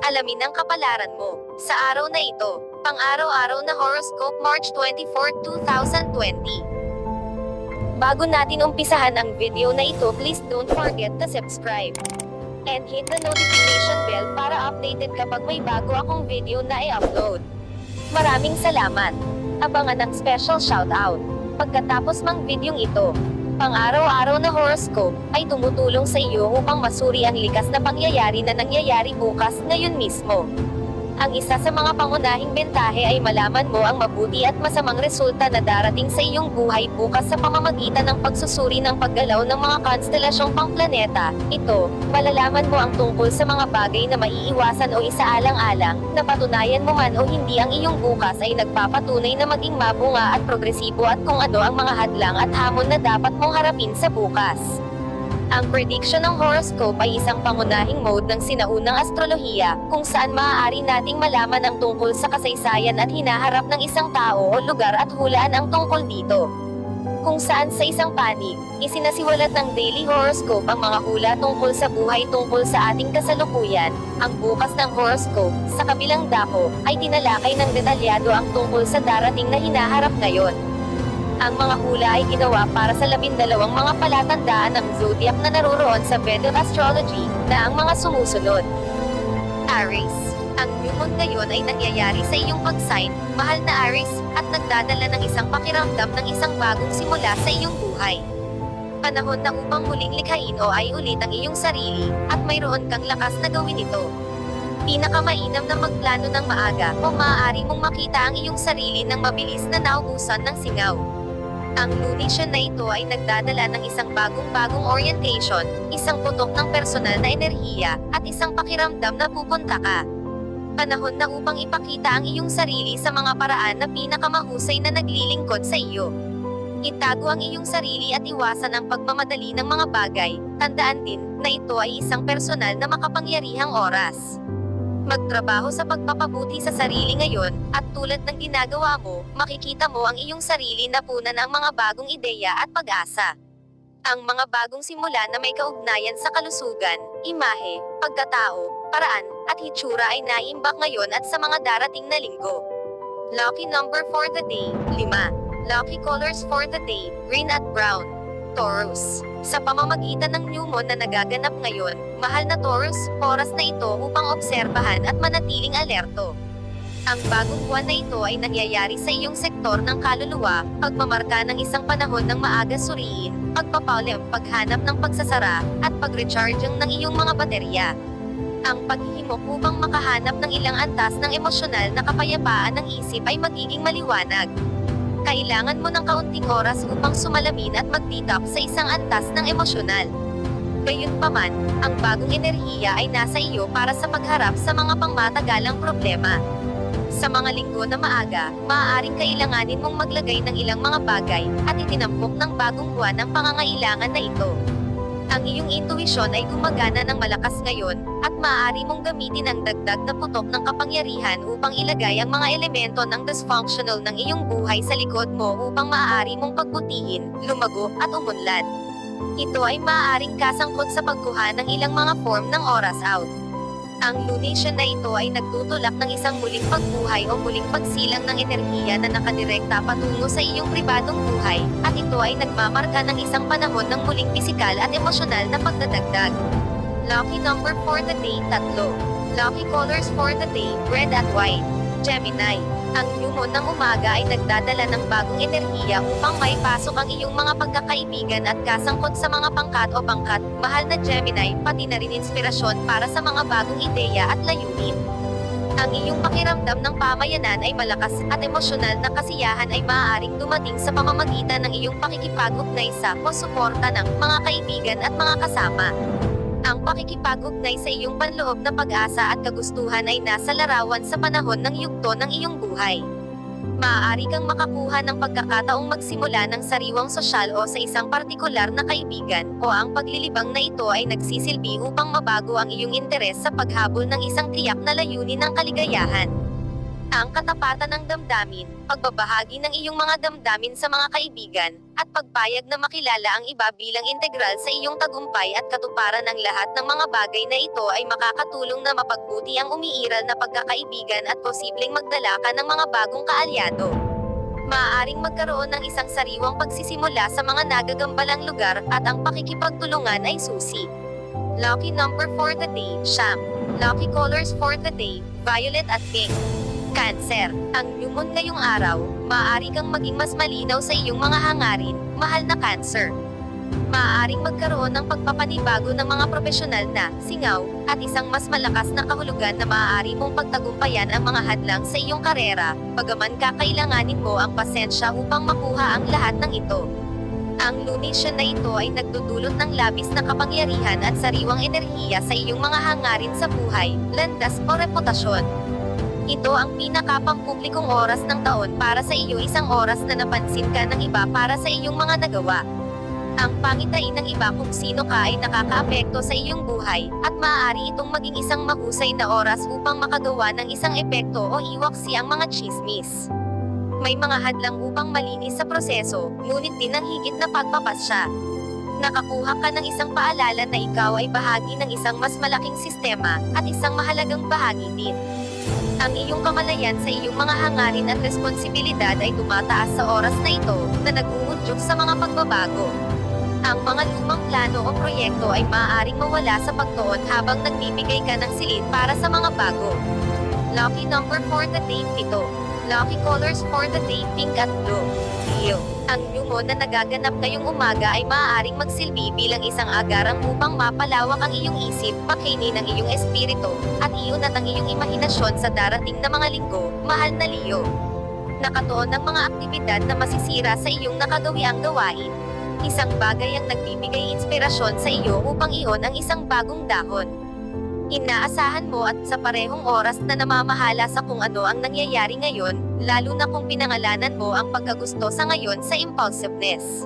Alamin ang kapalaran mo sa araw na ito. Pang-araw-araw na horoscope March 24, 2020. Bago natin umpisahan ang video na ito, please don't forget to subscribe and hit the notification bell para updated kapag may bago akong video na i-upload. Maraming salamat. Abangan ang special shoutout pagkatapos mang videong ito. Pang-araw-araw na horoscope ay tumutulong sa iyo upang masuri ang likas na pangyayari na nangyayari bukas ngayon mismo. Ang isa sa mga pangunahing bentahe ay malaman mo ang mabuti at masamang resulta na darating sa iyong buhay bukas sa pamamagitan ng pagsusuri ng paggalaw ng mga konstelasyong pangplaneta. Ito, malalaman mo ang tungkol sa mga bagay na maiiwasan o isaalang-alang, na patunayan mo man o hindi ang iyong bukas ay nagpapatunay na maging mabunga at progresibo at kung ano ang mga hadlang at hamon na dapat mong harapin sa bukas. Ang prediction ng horoscope ay isang pangunahing mode ng sinaunang astrolohiya, kung saan maaari nating malaman ang tungkol sa kasaysayan at hinaharap ng isang tao o lugar at hulaan ang tungkol dito. Kung saan sa isang panig, isinasiwalat ng daily horoscope ang mga hula tungkol sa buhay tungkol sa ating kasalukuyan, ang bukas ng horoscope, sa kabilang dako, ay tinalakay ng detalyado ang tungkol sa darating na hinaharap ngayon. Ang mga hula ay ginawa para sa 12 mga palatandaan ng zodiac na naroroon sa Vedic astrology, na ang mga sumusunod. Aries. Ang new moon ngayon ay nangyayari sa iyong pag-sign, mahal na Aries, at nagdadala ng isang pakiramdam ng isang bagong simula sa iyong buhay. Panahon na upang muling likhain o ay ulit ang iyong sarili, at mayroon kang lakas na gawin ito. Pinakamainam na magplano ng maaga, o maaari mong makita ang iyong sarili ng mabilis na naubusan ng singaw. Ang lunisyon na ito ay nagdadala ng isang bagong orientation, isang putok ng personal na enerhiya, at isang pakiramdam na pupunta ka. Panahon na upang ipakita ang iyong sarili sa mga paraan na pinakamahusay na naglilingkod sa iyo. Itago ang iyong sarili at iwasan ang pagmamadali ng mga bagay. Tandaan din na ito ay isang personal na makapangyarihang oras. Magtrabaho sa pagpapabuti sa sarili ngayon, at tulad ng ginagawa mo, makikita mo ang iyong sarili na punan ng mga bagong ideya at pag-asa. Ang mga bagong simula na may kaugnayan sa kalusugan, imahe, pagkatao, paraan, at hitsura ay naiimbak ngayon at sa mga darating na linggo. Lucky number for the day, 5. Lucky colors for the day, green at brown. Taurus. Sa pamamagitan ng new moon na nagaganap ngayon, mahal na Taurus, oras na ito upang obserbahan at manatiling alerto. Ang bagong buwan na ito ay nangyayari sa iyong sektor ng kaluluwa, pagmamarka ng isang panahon ng maaga suriin, pagpapaulim, paghanap ng pagsasara, at pag-recharging ng iyong mga baterya. Ang paghihimok upang makahanap ng ilang antas ng emosyonal na kapayapaan ng isip ay magiging maliwanag. Kailangan mo ng kaunting oras upang sumalamin at mag-detox sa isang antas ng emosyonal. Gayunpaman, ang bagong enerhiya ay nasa iyo para sa pagharap sa mga pangmatagalang problema. Sa mga linggo na maaga, maaaring kailanganin mong maglagay ng ilang mga bagay, at itinampok ng bagong buwan ang pangangailangan na ito. Ang iyong intuisyon ay gumagana ng malakas ngayon, at maaari mong gamitin ang dagdag na putok ng kapangyarihan upang ilagay ang mga elemento ng dysfunctional ng iyong buhay sa likod mo upang maaari mong pagbutihin, lumago, at umunlad. Ito ay maaaring kasangkot sa pagkuha ng ilang mga form ng oras out. Ang lunation na ito ay nagtutulak ng isang muling pagbuhay o muling pagsilang ng enerhiya na nakadirekta patungo sa iyong pribadong buhay, at ito ay nagmamarka ng isang panahon ng muling pisikal at emosyonal na pagdadagdag. Lucky number for the day, 3. Lucky colors for the day, red at white. Gemini. Ang new moon ng umaga ay nagdadala ng bagong enerhiya upang maipasok ang iyong mga pagkakaibigan at kasangkot sa mga pangkat o bangkat, mahal na Gemini, pati na rin inspirasyon para sa mga bagong ideya at layunin. Ang iyong pakiramdam ng pamayanan ay malakas, at emosyonal na kasiyahan ay maaaring dumating sa pamamagitan ng iyong pakikipag-ugnay sa o suporta ng mga kaibigan at mga kasama. Ang pakikipag-ugnay sa iyong panloob na pag-asa at kagustuhan ay nasa larawan sa panahon ng yugto ng iyong buhay. Maaari kang makakuha ng pagkakataong magsimula ng sariwang sosyal o sa isang partikular na kaibigan, o ang paglilibang na ito ay nagsisilbi upang mabago ang iyong interes sa paghabol ng isang tiyak na layunin ng kaligayahan. Ang katapatan ng damdamin, pagbabahagi ng iyong mga damdamin sa mga kaibigan, at pagpayag na makilala ang iba bilang integral sa iyong tagumpay at katuparan ng lahat ng mga bagay na ito ay makakatulong na mapagbuti ang umiiral na pagkakaibigan at posibleng magdala ka ng mga bagong kaalyado. Maaaring magkaroon ng isang sariwang pagsisimula sa mga nagagambalang lugar at ang pakikipagtulungan ay susi. Lucky number for the day, Siyam. Lucky colors for the day, violet at pink. Cancer, ang new moon ngayong araw, maaari kang maging mas malinaw sa iyong mga hangarin, mahal na Cancer. Maaaring magkaroon ng pagpapanibago ng mga profesional na singaw, at isang mas malakas na kahulugan na maaari mong pagtagumpayan ang mga hadlang sa iyong karera, bagaman kakailanganin mo ang pasensya upang makuha ang lahat ng ito. Ang lunation na ito ay nagdudulot ng labis na kapangyarihan at sariwang enerhiya sa iyong mga hangarin sa buhay, landas o reputasyon. Ito ang pinakapampublikong oras ng taon para sa iyo, isang oras na napansin ka ng iba para sa iyong mga nagawa. Ang pangitain ng iba kung sino ka ay nakakaapekto sa iyong buhay, at maaari itong maging isang mahusay na oras upang makagawa ng isang epekto o iwaksi ang mga chismis. May mga hadlang upang malinis sa proseso, ngunit din ang higit na pagpapasya. Nakakuha ka ng isang paalala na ikaw ay bahagi ng isang mas malaking sistema, at isang mahalagang bahagi din. Ang iyong kamalayan sa iyong mga hangarin at responsibilidad ay tumataas sa oras na ito, na nag-uudyok sa mga pagbabago. Ang mga lumang plano o proyekto ay maaaring mawala sa pagtuon habang nagbibigay ka ng silid para sa mga bago. Lucky number for the day, 7. Lucky colors for the day, pink at blue. Leo, ang new moon na nagaganap ngayong umaga ay maaaring magsilbi bilang isang agarang upang mapalawak ang iyong isip, pakainin ang iyong espiritu, at iunat ang iyong imahinasyon sa darating na mga linggo, mahal na Leo. Nakatuon ang mga aktibidad na masisira sa iyong nakagawiang gawain. Isang bagay ang nagbibigay inspirasyon sa iyo upang iyon ang isang bagong dahon. Inaasahan mo at sa parehong oras na namamahala sa kung ano ang nangyayari ngayon, lalo na kung pinangalanan mo ang pagkagusto sa ngayon sa impulsiveness.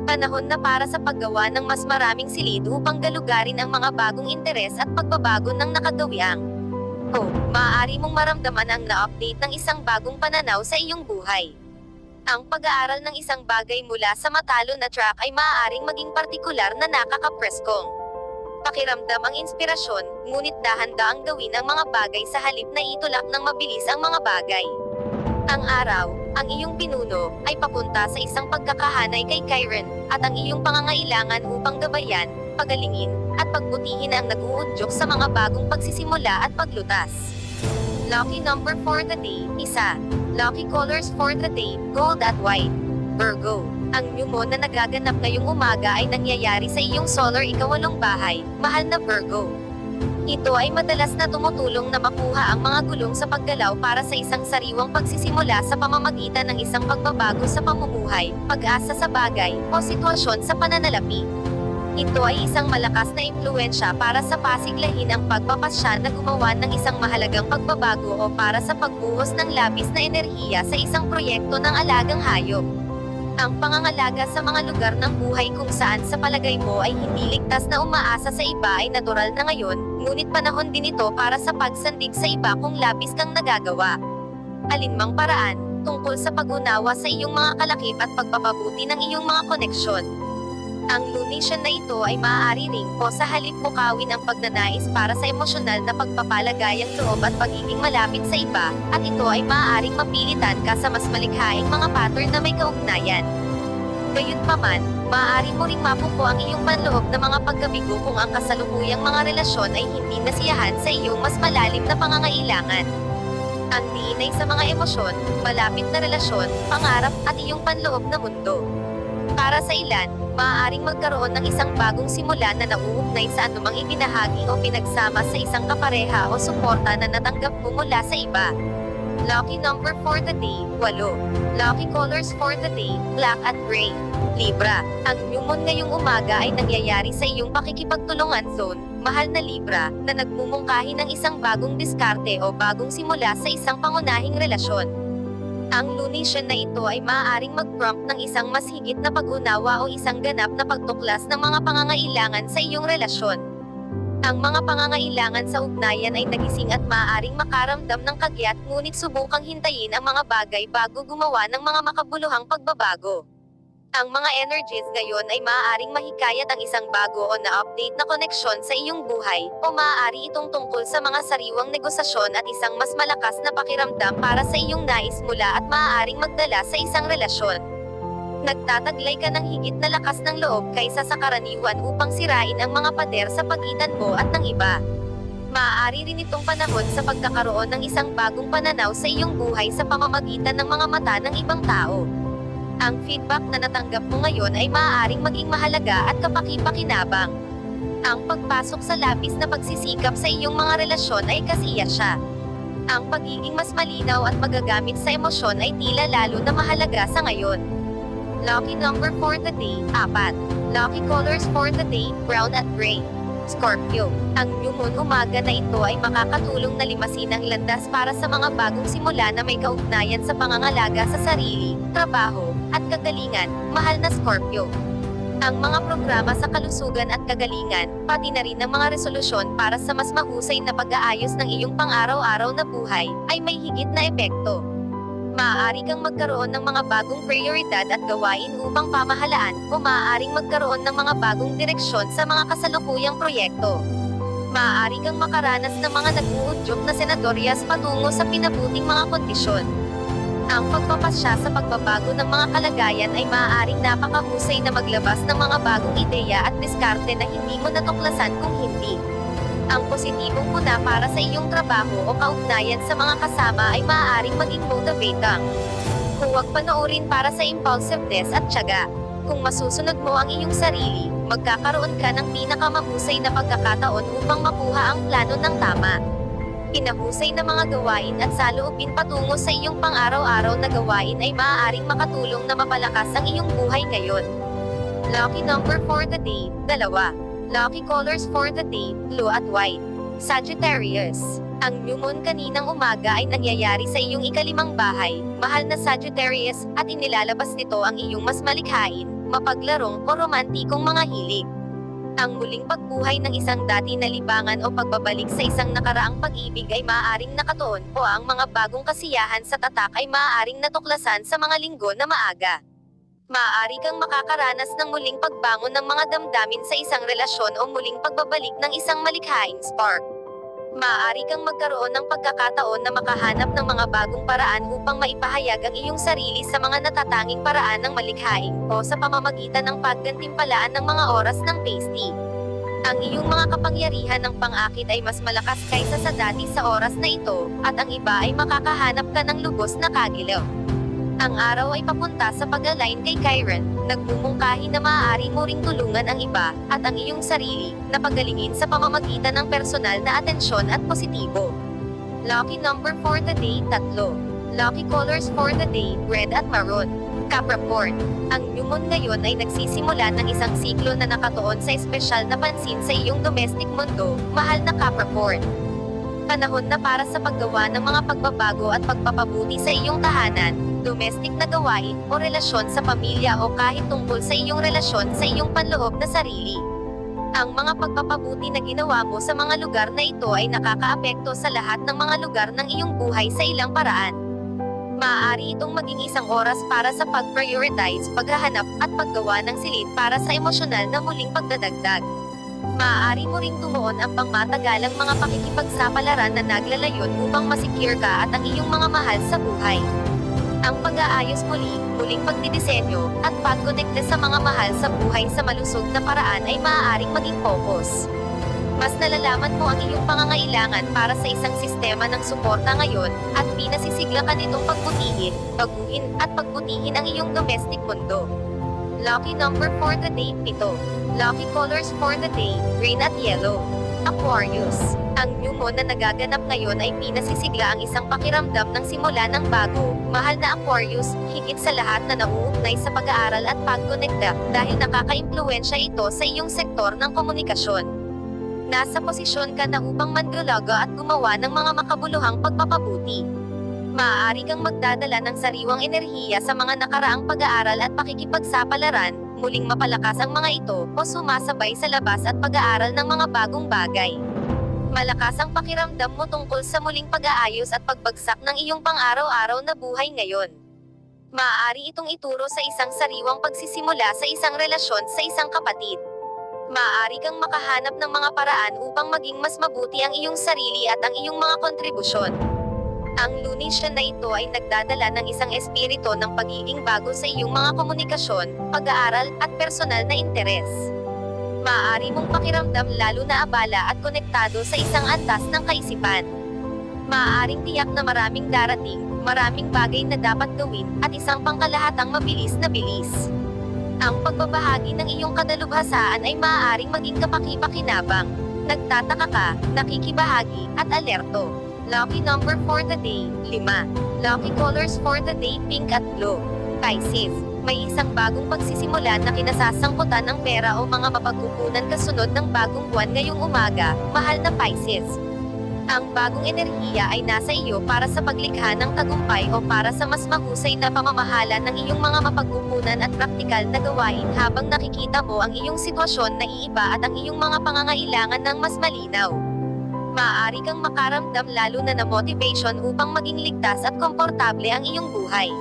Panahon na para sa paggawa ng mas maraming silid upang galugarin ang mga bagong interes at pagbabago ng nakagawiang. Maaari mong maramdaman ang na-update ng isang bagong pananaw sa iyong buhay. Ang pag-aaral ng isang bagay mula sa matalo na track ay maaaring maging partikular na nakakapreskong. Pakiramdam ang inspirasyon, ngunit dahan-daang gawin ang mga bagay sa halip na itulak ng mabilis ang mga bagay. Ang araw, ang iyong pinuno, ay papunta sa isang pagkakahanay kay Chiron, at ang iyong pangangailangan upang gabayan, pagalingin, at pagbutihin ang nag-uudyok sa mga bagong pagsisimula at paglutas. Lucky number for the day, 1. Lucky colors for the day, gold at white. Virgo, ang new moon na nagaganap ngayong umaga ay nangyayari sa iyong solar ikawalong bahay, mahal na Virgo. Ito ay madalas na tumutulong na makuha ang mga gulong sa paggalaw para sa isang sariwang pagsisimula sa pamamagitan ng isang pagbabago sa pamumuhay, pag-asa sa bagay, o sitwasyon sa pananalapi. Ito ay isang malakas na impluwensya para sa pasiglahin ang pagpapasya na gumawa ng isang mahalagang pagbabago o para sa pagbuhos ng labis na enerhiya sa isang proyekto ng alagang hayop. Ang pangangalaga sa mga lugar ng buhay kung saan sa palagay mo ay hindi ligtas na umaasa sa iba ay natural na ngayon, ngunit panahon din ito para sa pagsandig sa iba kung labis kang nagagawa. Alinmang paraan, tungkol sa pag-unawa sa iyong mga kalakip at pagpapabuti ng iyong mga koneksyon. Ang lunation na ito ay maaari ring o sa halip pukawin ang pagnanais para sa emosyonal na pagpapalagayang loob at pagiging malapit sa iba, at ito ay maaaring mapilitan ka sa mas malikhaing mga pattern na may kaugnayan. Gayunpaman, maaari mo ring mapupo ang iyong panloob na mga pagkabigo kung ang kasalukuyang mga relasyon ay hindi nasiyahan sa iyong mas malalim na pangangailangan. Ang diinay sa mga emosyon, malapit na relasyon, pangarap, at iyong panloob na mundo. Para sa ilan, maaaring magkaroon ng isang bagong simula na nauugnay sa anumang ibinahagi o pinagsama sa isang kapareha o suporta na natanggap mo mula sa iba. Lucky number for the day, 8. Lucky colors for the day, black at gray. Libra, ang new moon ngayong umaga ay nangyayari sa iyong pakikipagtulungan zone, mahal na Libra, na nagmumungkahi ng isang bagong diskarte o bagong simula sa isang pangunahing relasyon. Ang lunation na ito ay maaaring mag-prompt ng isang mas higit na pag-unawa o isang ganap na pagtuklas ng mga pangangailangan sa iyong relasyon. Ang mga pangangailangan sa ugnayan ay nagising at maaaring makaramdam ng kagyat, ngunit subukang hintayin ang mga bagay bago gumawa ng mga makabuluhang pagbabago. Ang mga energies ngayon ay maaaring mahikayat ang isang bago o na-update na koneksyon sa iyong buhay, o maaari itong tungkol sa mga sariwang negosasyon at isang mas malakas na pakiramdam para sa iyong nais mula at maaaring magdala sa isang relasyon. Nagtataglay ka ng higit na lakas ng loob kaysa sa karaniwan upang sirain ang mga pader sa pagitan mo at ng iba. Maaari rin itong panahon sa pagkakaroon ng isang bagong pananaw sa iyong buhay sa pamamagitan ng mga mata ng ibang tao. Ang feedback na natanggap mo ngayon ay maaaring maging mahalaga at kapaki-pakinabang. Ang pagpasok sa labis na pagsisikap sa iyong mga relasyon ay kasiya siya. Ang pagiging mas malinaw at magagamit sa emosyon ay tila lalo na mahalaga sa ngayon. Lucky number for the day, 4. Lucky colors for the day, brown at gray. Scorpio, ang new moon umaga na ito ay makakatulong na limasin ang landas para sa mga bagong simula na may kaugnayan sa pangangalaga sa sarili, trabaho, at kagalingan, mahal na Scorpio. Ang mga programa sa kalusugan at kagalingan, pati na rin ang mga resolusyon para sa mas mahusay na pag-aayos ng iyong pang-araw-araw na buhay, ay may higit na epekto. Maaari kang magkaroon ng mga bagong prioridad at gawain upang pamahalaan, o maaaring magkaroon ng mga bagong direksyon sa mga kasalukuyang proyekto. Maaari kang makaranas ng mga nag-uudyok na senadoryas patungo sa pinabuting mga kondisyon. Ang pagpapasya sa pagbabago ng mga kalagayan ay maaaring napakahusay na maglabas ng mga bagong ideya at diskarte na hindi mo natuklasan kung hindi. Ang positibong puna para sa iyong trabaho o kaugnayan sa mga kasama ay maaaring maging motivating. Huwag panoorin para sa impulsiveness at tiyaga. Kung masusunod mo ang iyong sarili, magkakaroon ka ng pinakamahusay na pagkakataon upang makuha ang plano ng tama. Pinahusay na mga gawain at saloobin patungo sa iyong pang-araw-araw na gawain ay maaaring makatulong na mapalakas ang iyong buhay ngayon. Lucky number for the day, 2. Lucky colors for the day, blue at white. Sagittarius, ang new moon kaninang umaga ay nangyayari sa iyong ika-5 bahay, mahal na Sagittarius, at inilalabas nito ang iyong mas malikhain, mapaglarong o romantikong mga hilig. Ang muling pagbuhay ng isang dati na libangan o pagbabalik sa isang nakaraang pag-ibig ay maaaring nakatuon, o ang mga bagong kasiyahan sa tatak ay maaaring natuklasan sa mga linggo na maaga. Maaari kang makakaranas ng muling pagbangon ng mga damdamin sa isang relasyon o muling pagbabalik ng isang malikhaing spark. Maaari kang magkaroon ng pagkakataon na makahanap ng mga bagong paraan upang maipahayag ang iyong sarili sa mga natatanging paraan ng malikhaing, o sa pamamagitan ng paggantimpalaan ng mga oras ng pasty. Ang iyong mga kapangyarihan ng pang-akit ay mas malakas kaysa sa dati sa oras na ito, at ang iba ay makakahanap ka ng lubos na kagilaw. Ang araw ay papunta sa pag-align kay Chiron, nagmumungkahi na maaari mo ring tulungan ang iba, at ang iyong sarili, na pagalingin sa pamamagitan ng personal na atensyon at positibo. Lucky number for the day, 3. Lucky colors for the day, red at maroon. Capricorn, ang new moon ngayon ay nagsisimula ng isang siklo na nakatuon sa espesyal na pansin sa iyong domestic mundo, mahal na Capricorn. Panahon na para sa paggawa ng mga pagbabago at pagpapabuti sa iyong tahanan, domestic na gawain, o relasyon sa pamilya o kahit tungkol sa iyong relasyon sa iyong panloob na sarili. Ang mga pagpapabuti na ginawa mo sa mga lugar na ito ay nakakaapekto sa lahat ng mga lugar ng iyong buhay sa ilang paraan. Maaari itong maging isang oras para sa pag-prioritize, paghahanap, at paggawa ng silid para sa emosyonal na muling pagdadagdag. Maaari mo ring tumuon ang pangmatagalang mga pakikipagsapalaran na naglalayon upang masecure ka at ang iyong mga mahal sa buhay. Ang pag-aayos muli, muling pagdidisenyo, at pagkonekta sa mga mahal sa buhay sa malusog na paraan ay maaaring maging focus. Mas nalalaman mo ang iyong pangangailangan para sa isang sistema ng suporta ngayon, at pinasisigla ka nitong pagbutihin, baguhin, at pagbutihin ang iyong domestic mundo. Lucky number for the day, 7. Lucky colors for the day, green at yellow. Aquarius, ang new moon na nagaganap ngayon ay pinasisigla ang isang pakiramdam ng simula ng bago, mahal na Aquarius, higit sa lahat na nauugnay sa pag-aaral at pagkonekta, dahil nakaka-impluwensya ito sa iyong sektor ng komunikasyon. Nasa posisyon ka na upang manggalaga at gumawa ng mga makabuluhang pagpapabuti. Maaari kang magdadala ng sariwang enerhiya sa mga nakaraang pag-aaral at pakikipagsapalaran, muling mapalakas ang mga ito, o sumasabay sa labas at pag-aaral ng mga bagong bagay. Malakas ang pakiramdam mo tungkol sa muling pag-aayos at pagbagsak ng iyong pang-araw-araw na buhay ngayon. Maaari itong ituro sa isang sariwang pagsisimula sa isang relasyon sa isang kapatid. Maaari kang makahanap ng mga paraan upang maging mas mabuti ang iyong sarili at ang iyong mga kontribusyon. Ang lunisyon na ito ay nagdadala ng isang espiritu ng pagiging bago sa iyong mga komunikasyon, pag-aaral, at personal na interes. Maaari mong pakiramdam lalo na abala at konektado sa isang antas ng kaisipan. Maaaring tiyak na maraming darating, maraming bagay na dapat gawin, at isang pangkalahatang mabilis na bilis. Ang pagbabahagi ng iyong kadalubhasaan ay maaaring maging kapaki-pakinabang. Nagtataka ka, nakikibahagi, at alerto. Lucky number for the day, 5. Lucky colors for the day, pink at blue. Pisces, may isang bagong pagsisimula na kinasasangkutan ng pera o mga mapagkukunan kasunod ng bagong buwan ngayong umaga, mahal na Pisces. Ang bagong enerhiya ay nasa iyo para sa paglikha ng tagumpay o para sa mas mahusay na pamamahala ng iyong mga mapagkukunan at praktikal na gawain habang nakikita mo ang iyong sitwasyon na iiba at ang iyong mga pangangailangan ng mas malinaw. Maaari kang makaramdam lalo na motivation upang maging ligtas at komportable ang iyong buhay.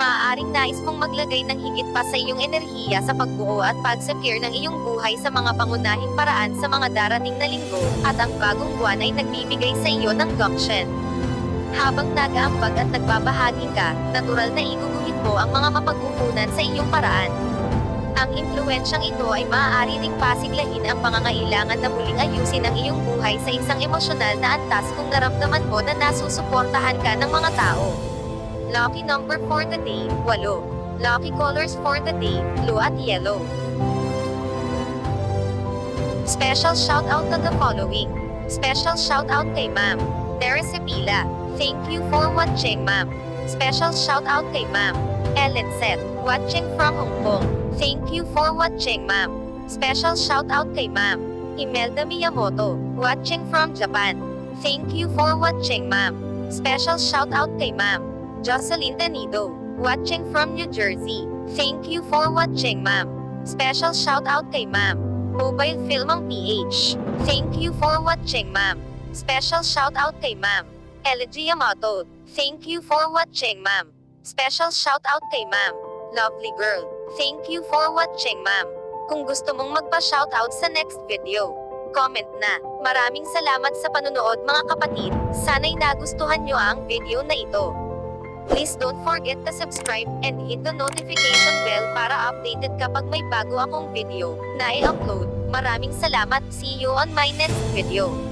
Maaaring nais mong maglagay ng higit pa sa iyong enerhiya sa pagbuo at pag-secure ng iyong buhay sa mga pangunahing paraan sa mga darating na linggo, at ang bagong buwan ay nagbibigay sa iyo ng gumption. Habang nag-aambag at nagbabahagi ka, natural na iguguhit mo ang mga mapagkukunan sa iyong paraan. Ang impluwensyang ito ay maaari ring pasiglahin ang pangangailangan na muling ayusin ang iyong buhay sa isang emosyonal na antas kung naramdaman mo na nasusuportahan ka ng mga tao. Lucky number for the day, 8. Lucky colors for the day, blue at yellow. Special shout out to the following. Special shout out kay Ma'am Teresa Pila. Thank you for watching, Ma'am. Special shout out kay Ma'am Ellen Seth, watching from Hong Kong. Thank you for watching, Ma'am. Special shout out kay Ma'am Imelda Miyamoto, watching from Japan. Thank you for watching, Ma'am. Special shout out kay Ma'am Jocelyn Tenido, watching from New Jersey. Thank you for watching, Ma'am. Special shout out kay Ma'am Mobile Filmang PH. Thank you for watching, Ma'am. Special shout out kay Ma'am Elegy Yamato. Thank you for watching, Ma'am. Special shout out kay Ma'am Lovely Girl. Thank you for watching, Ma'am. Kung gusto mong magpa-shoutout sa next video, comment na. Maraming salamat sa panunood mga kapatid. Sana'y nagustuhan nyo ang video na ito. Please don't forget to subscribe and hit the notification bell para updated kapag may bago akong video na i-upload. Maraming salamat. See you on my next video.